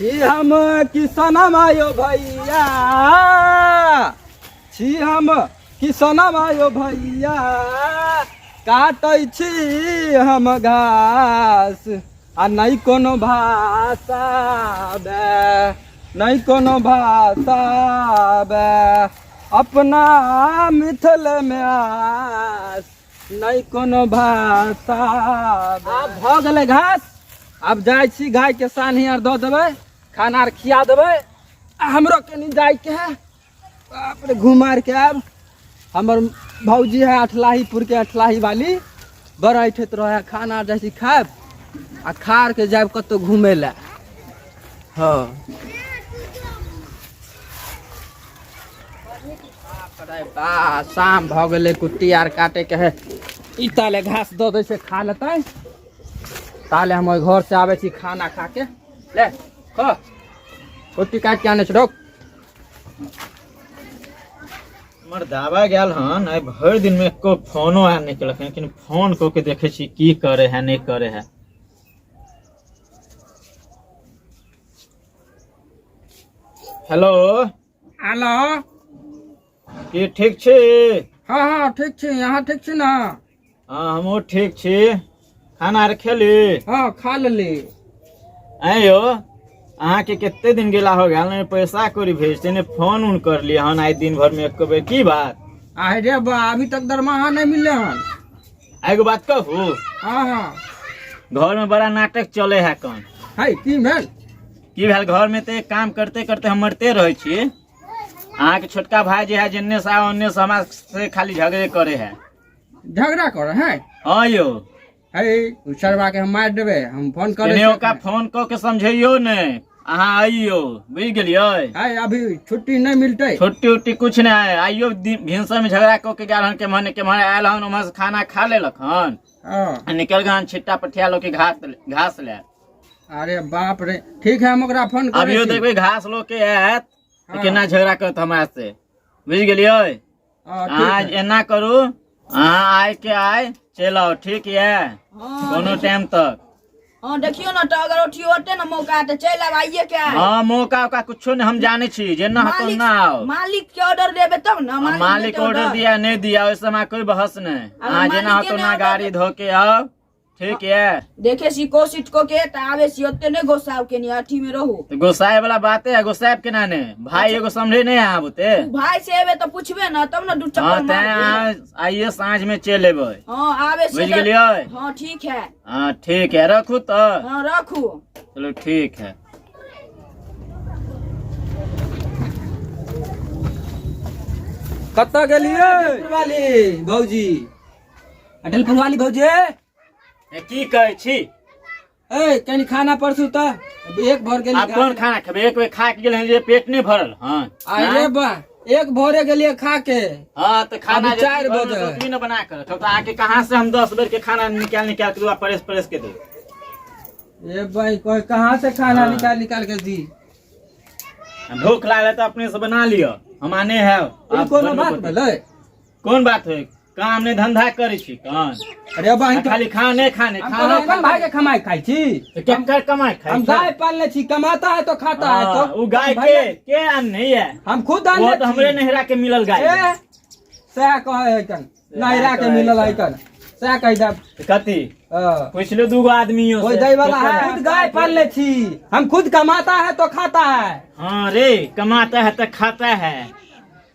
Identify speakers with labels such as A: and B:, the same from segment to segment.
A: छी हम किसनम आयो भैया, छी हम किसनम आयो भैया, काटै छी हम घास आ नहीं कोनो भाषा बे, नहीं कोनो भाषा बे, अपना मिथिल में आस नहीं कोनो भाषा बे। आब भ गेलै घास, अब जाय छी गाय के सानी आर दऽ देबै, खाना आर खिया देबै। हमरो कनी जाय के है, बाप रे घूम आर के आब। हमर भौजी है अठलाहीपुर के, अठलाही वाली बड़ा ऐठत रहे, खाना आर जाइ छी खायब आ खार के जायब कतौ घूमे ला। हाँ बा शाम भ गेलै, कुट्टी आर काटे के है। ई ताले घास दऽ दै छै खा लेतै, ताले हम घर से आवे छी खाना खा के। ले खो कुट्टी काट के आने छै, रोक।
B: हमर दावा गेल हन, आई भर दिन में एको फोनो आ निकलक, लेकिन फोन को के देखे छी की करे है नहीं करे है। हेलो
A: हेलो,
B: की ठीक छी?
A: हाँ हाँ ठीक छी, यहाँ ठीक छी ना?
B: हाँ हमहूँ ठीक छी। खाना आर खेली?
A: हाँ खा लेली।
B: आँ यो, अहाँ के केते दिन गेला हो गया, ने पैसा कौड़ी भेजते ने फोन उन कर लिया हन आई दिन भर में एको बेर, की बात?
A: आहे रे बा, अभी तक दरमाहा नहीं मिले हन।
B: एगो बात कहू,
A: हाँ हाँ
B: घर में बड़ा नाटक चले है कौन?
A: है की भेल?
B: की भेल, घर में तो काम करते करते हम मरते रहे छी। अहाँ के छोटका भाई जे है जिन्ने से ओन्ने से हमरा से खाली झगड़े करे है।
A: झगड़ा करे है?
B: हाँ यो,
A: है उछरवा के हम मार देबे, हम फोन करे
B: इन्हें का फोन को के समझियो ने, अहाँ आइयो, बुझ गेलियो।
A: है अभी छुट्टी नहीं मिलते?
B: छुट्टी उट्टी कुछ नहीं है, आइयो भिनसर में झगड़ा को के गेल हन, के मने के मारे आयल हन, वहां से खाना खा लेलक हन,
A: हाँ
B: निकल गए छिट्टा पठिया लो के घास ले।
A: अरे बाप रे, ठीक है हम ओकरा फोन करे
B: अभियो
A: छी।
B: देखबे घास लो के आयत,
A: हाँ।
B: केना झगड़ा करत हमरा से, बुझ गेलियो।
A: हाँ, ठीक
B: आज
A: है।
B: एना करू, अहाँ आय के आय चल आओ, ठीक है? कोनो टाइम तक।
C: हाँ देखियो ना, तो अगर उठियो होते ना मौका तो चल अब आइए क्या है।
B: हाँ मौका उका कुछो नहीं, हम जाने छी, जेना हतो ना आओ।
C: मालिक के ऑर्डर देबे तब ना।
B: मालिक ऑर्डर दिया नहीं दिया उससे हमारा कोई बहस नहीं। हाँ जेना हतो ना गाड़ी धो के आओ, ठीक है?
C: देखे सी कोशिश को के त आवे सी ओते ने गोसाव के नहीं, अठी में रहू।
B: तो गोसाए वाला बात है, गोसाए के ना ने भाई एगो समझे नहीं आप होते।
C: भाई से एबे तो पूछबे ना, तब ना दू
B: हाँ
C: चक्कर मार के।
B: आइए सांझ में चल एबे।
C: हाँ आवे से।
B: बुझ गेलियो?
C: हाँ ठीक है।
B: हाँ ठीक है, रखू तो।
C: हाँ रखू।
B: चलो ठीक है।
A: कत्ता गेलिए वाली भौजी? अटलपुर वाली भौजी
B: की कहे छी?
A: ए कनी खाना परसू त एक भर गेली।
B: आप कौन खाना खेबे? एक बेर खा के गेल जे पेट नहीं भरल। हाँ
A: अरे बा, एक भोरे गेलिए खा के।
B: हाँ तो खाना
A: अभी 4 बजे
B: रोटी न बना कर तो आके कहाँ से हम 10 बेर के खाना निकाल के दूआ परेस के दो।
A: ये भाई कोई कहाँ से खाना निकाल के दी?
B: भूख लागल तो अपने से बना लियो, हम आने है।
A: कोनो बात भेलै?
B: कौन बात है? काम ने धंधा करे छी कौन?
A: अरे भाई
B: खाली खाने
A: खाना अपन भाई के कमाई खाई छी।
B: तो क्या कर कमाई खाई?
A: हम गाय पालने छी, कमाता है तो खाता है। तो
B: वो गाय के अन्न नहीं है,
A: हम खुद आन
B: वो तो हमरे नहरा के मिलल गाय है।
A: सह कहे है कन नहरा के मिलल है कन, सह कह दब
B: कथी पूछ लो दूगो आदमियों
A: कोई दई वाला है? खुद गाय पालने छी हम, खुद कमाता है तो खाता है।
B: हाँ रे, कमाता है तो खाता है।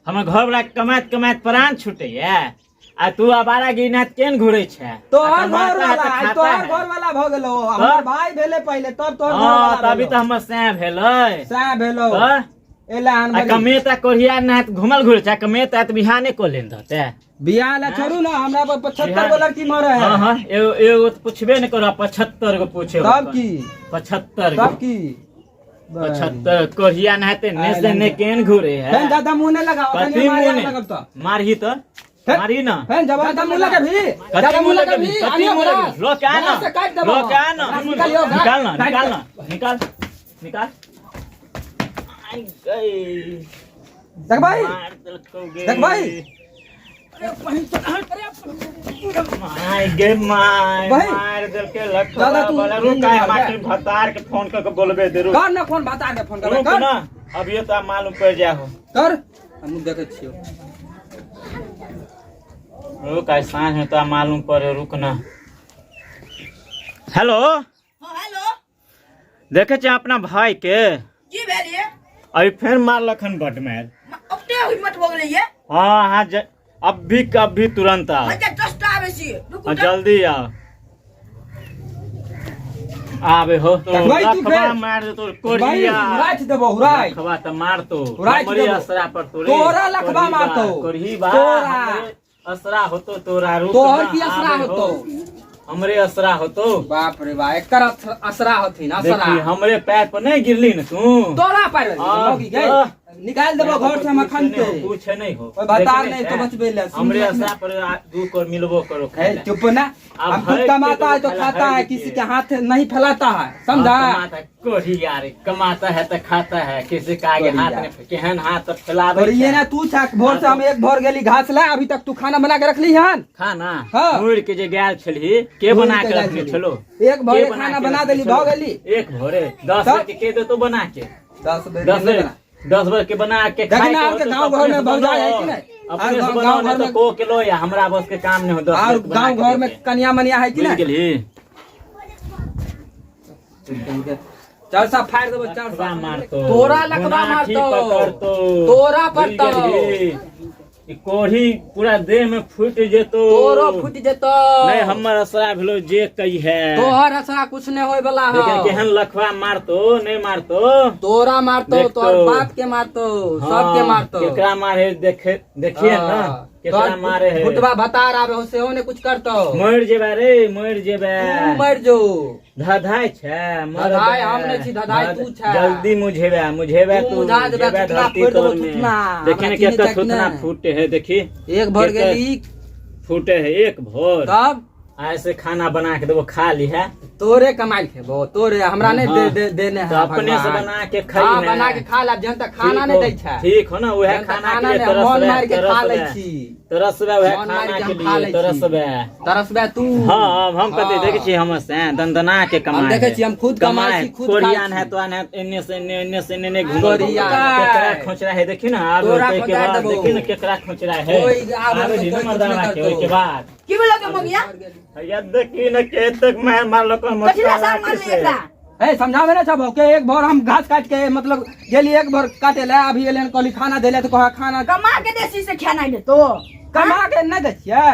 B: हमर घर वाला कमात कमात प्राण छूटे है, आ तू आबारा गिरनाथ केन घुरे छे?
A: तोहर घर वाला भ गेलो, हमर भाई भेले पहले, तब तोहर घर वाला।
B: तभी तो हमर सै भेलै।
A: सह भेलो एला
B: आ कमेता कोरिया नाथ घुमल घुरे छे, कमेता त बिहाने को लेन दते।
A: बियाह ला छोड़ू ना, हमरा पर 75 गो लड़की मरे है।
B: हां हां एगो तो पूछबे न करो, 75 गो पूछे।
A: तब की
B: 75
A: तब की
B: 75 कोरिया नाथे ने से ने केन घुरे है।
A: फेन ज्यादा मुंह न लगाओ,
B: कथी
A: मारे
B: मुंह
A: लगब तो
B: मारही तो मारी ना।
A: फेन ज्यादा मुंह लगा भी,
B: कथी मुंह लगा भी? कथी मुंह लगा? लो क्या ना, लो क्या ना, निकालना निकाल निकाल। आई गई
A: देख भाई, देख भाई
B: माय गे माय
A: भाई।
B: मार दे के लख
A: दादा, तू-
B: बोला रुक का हमारे भतार के फोन करके बोलबे दे रुक
A: कर ना फोन बता के फोन कर
B: रुक
A: कर
B: ना अब ये तो मालूम पड़ जा हो
A: कर हम देखे छियो
B: रुक आज सांझ में तो मालूम पड़े रुक ना हेलो
C: हाँ हेलो
B: देखे छे अपना भाई के
C: की भेलिए
B: अभी फिर मार लखन बट मार
C: अपने हिम्मत हो गेलै ये
B: हाँ हाँ अभी तुरंत आओ
C: अच्छा दस्ता आवे छी रुकू
B: हाँ,
C: तो।
B: जल्दी आओ आबे हो तो
A: भाई, तू
B: रखबा
A: फिर-
B: मार दे तो
A: भाई
B: कोरिया
A: रात देबो रात
B: रखबा तो मार तो
A: रात
B: हमरे
A: देबो।
B: असरा पर तोरे
A: तोरा लखबा मारतो।
B: कोरही बा
A: तोरा।
B: हमरे असरा होतो तोरा रुक
A: तोहर
B: ना,
A: की असरा
B: आबे हो।
A: होतो
B: हमरे असरा होतो
A: बाप रे बा एकर असरा हथिन असरा
B: देखी हमरे पैर पर नहीं गिरली न तू
A: तोरा पार
B: हाँ,
A: लगी गई निकाल देबो घर से हम अखन के
B: पूछे नहीं हो
A: ओए बता
B: देखे
A: नहीं तो
B: है?
A: बचबे ले
B: हमरे असरा पर दू कर मिलबो करो
A: है
B: खाए
A: चुप ना
B: अब
A: हम खुद
B: है
A: कमाता है तो
B: के
A: खाता है
B: है
A: किसी
B: के।
A: के हाथ नहीं फैलाता है समझा
B: कोरी यार कमाता है तो खाता है किसी का आगे
A: कोरी
B: हाथ
A: यार।
B: नहीं केहन हाथ फैलावे
A: और ये
B: छै।
A: ना तू छाक भोर से हम एक भोर गेली घास ला अभी तक तू खाना बना के रखली हन
B: खाना
A: हाँ।
B: मुड़ के जे गैल छली के
A: मुड़
B: बना
A: के
B: के
A: गैल
B: रखले
A: छली।
B: छलो
A: एक भोरे
B: के
A: खाना
B: के
A: बना
B: रखले
A: देली
B: छलो?
A: भऽ गेली
B: एक भोरे 10
A: तब?
B: बजे के दे तो बना के
A: 10
B: 10 बजे 10 बजे के बना के
A: देखना
B: खाए के
A: आपके
B: होते
A: गाँव
B: तो
A: घर में
B: अपने से
A: भौजा है
B: बनाओ।
A: कि नहीं?
B: अपने
A: और
B: से
A: गाँव
B: बनाओ
A: घर
B: नहीं तो
A: में-
B: को किलो या हमरा बस के काम नहीं हो 10
A: और
B: बजे के बना
A: गांव
B: के
A: घर
B: देते।
A: में कन्या मनिया है कि
B: बुझ
A: नहीं
B: गेली
A: चल सब फाड़ देबो चल
B: लखबा मारतो
A: तोरा लखबा
B: गुनाठी
A: मारतो।
B: पकड़तो
A: तोरा
B: बुझ
A: पड़तो।
B: गेली? ई कोढ़ी पूरा देह में फूट जेतो
A: तोरो फुट जेतो
B: नहीं हमर असरा भेलो जे कही है
A: तोहर असरा कुछ नहीं होय वाला
B: लेकिन
A: है
B: केहन लखवा मारतो नहीं मारतो
A: तोरा मारतो
B: देख
A: तोर
B: तो।
A: बाप के मारतो
B: हाँ,
A: सबके मारतो
B: केकरा मारे देखिए ना केकरा मारे है
A: फुटबा भतार आवे हो सेहो ने कुछ करतो
B: मर जेबे रे मर जेबे
A: तू मर जो
B: धधाय छै मर
A: धधाय
B: जेबे।
A: हम नहीं छी, धधाय तू छै।
B: जल्दी मुझेबे
A: तू
B: तू
A: मुझा जेबे,
B: जेबे
A: थुथना
B: धरती
A: फोड़ देबो,
B: तोड़ में
A: थुथना।
B: देखिए
A: हमरा
B: ना
A: चीनी
B: केकर
A: चखना।
B: थुथना फूटे है देखी
A: एक भर
B: केकर
A: गेली
B: फूटे है एक भोर
A: तब
B: ऐसे खाना बना के देबो खा ली है
A: तोरे कमाई खेबो तोरे हमरा नहीं
B: हाँ।
A: देने है
B: तो अपने से
A: भगवान।
B: बना के खाई
A: हाँ,
B: ना
A: बना के खा ला जन तक खाना
B: ठीक
A: नहीं
B: हो-
A: दै छै
B: ठीक हो ना वह
A: जन तक
B: खाना
A: खाना
B: के लिए
A: नहीं मन मार के खा लै
B: तरसबे
A: छी
B: तरसबे वह
A: मन मार
B: खाना
A: के
B: के
A: हम खा
B: लिए
A: लै छी।
B: तरसबे
A: तरसबे तू
B: हाँ हम कते
A: हाँ।
B: देखे छी हम से दंदना के कमाए
A: हम देखे छी, हम खुद कमाए छी, खुद खाइ
B: कोरियान
A: छी।
B: है तो आने इन्ने से इन्ने घूम
A: कोरियान।
B: केकरा खोचरा है देखी ना आब
A: तोरा
B: के
A: खोचा
B: बाद
A: देबो।
B: देखी ना केकरा खोचरा है
A: कोई आब
B: आबे
A: तो
B: दिन
A: कोई
B: मर्दाना
A: कुछ
B: के
A: नहीं
B: ओई के बाद
C: की बोला के मगिया
B: या देखी ना के तक मैं मार लो को
C: कथिला साग मार ले एकरा
A: ए समझावे ना सब के एक भर हम घास काट के मतलब गेली एक भर काटे ले अभी एलन कहली खाना देले तो कहा खाना
C: कमा के देसी से खाना दे तो
A: कमा के नहीं दै छियै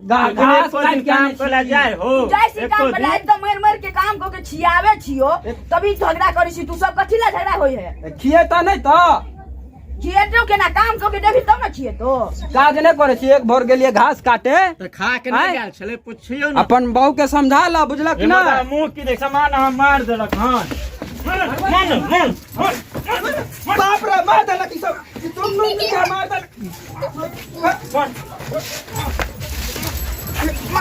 A: घास काट के
B: काम
A: आनै
B: कला
A: छी।
B: जाय हो
C: जैसी
B: एको
C: काम
B: दिन-
C: बला एकदम मर के काम को के छियावे छियो तभी झगड़ा करी छी तू सब कथिला झगड़ा होई है
A: खिए तो नहीं तो
C: छिएटो के ना काम को के देबी तब ना छिए तो
A: काज नहीं करे छी एक भर गेलिए घास काटे
B: तो खा के
A: आँय?
B: नहीं गेल छले पुछियो ना
A: अपन बहू के समझा ला बुझलक ना
B: ना मुंह की देख सामान हम मार देलक हां मन
A: बाप रे मार देलक ई सब ई तुम लोग क्या मार देलक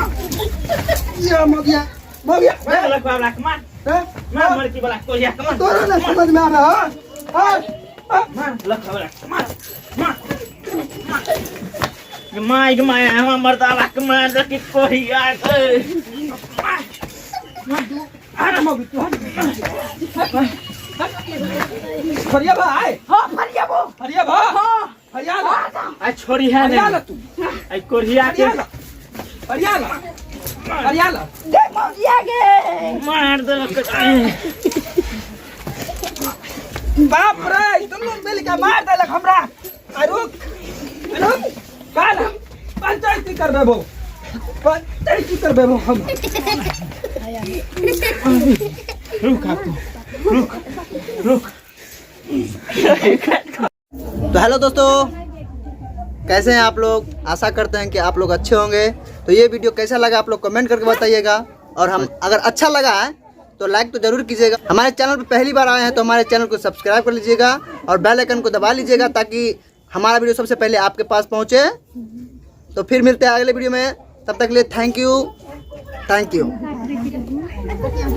A: ये मगिया मगिया
B: देलक बाबला मार मार मर की बला कोरिया कमान
A: तोरा ना समझ में आवे हां
B: मार लख बला मार मार माय हम मरदावा के मार दे की कोरिया
A: अरे मगी तू फरिया भाई
C: हां फरिया वो
A: फरिया भाई
C: हां
A: फरिया
B: आ छोरी है
A: फरिया
B: ने
A: तू
B: आई कोरिया के
A: फरिया फरिया
C: दे मगिया के
B: मार देलक
A: बाप रे तुम लोग मिल के मार देलक हमरा आ रुक रुक काल पंचायती करबे बो पंचायती करबे बो हम
B: रुक आपको रुक
D: तो हेलो दोस्तों, कैसे हैं आप लोग। आशा करते हैं कि आप लोग अच्छे होंगे। तो ये वीडियो कैसा लगा आप लोग कमेंट करके बताइएगा, और हम अगर अच्छा लगा है तो लाइक तो ज़रूर कीजिएगा। हमारे चैनल पर पहली बार आए हैं तो हमारे चैनल को सब्सक्राइब कर लीजिएगा और बेल आइकन को दबा लीजिएगा ताकि हमारा वीडियो सबसे पहले आपके पास पहुँचे। तो फिर मिलते हैं अगले वीडियो में, तब तक के लिए थैंक यू।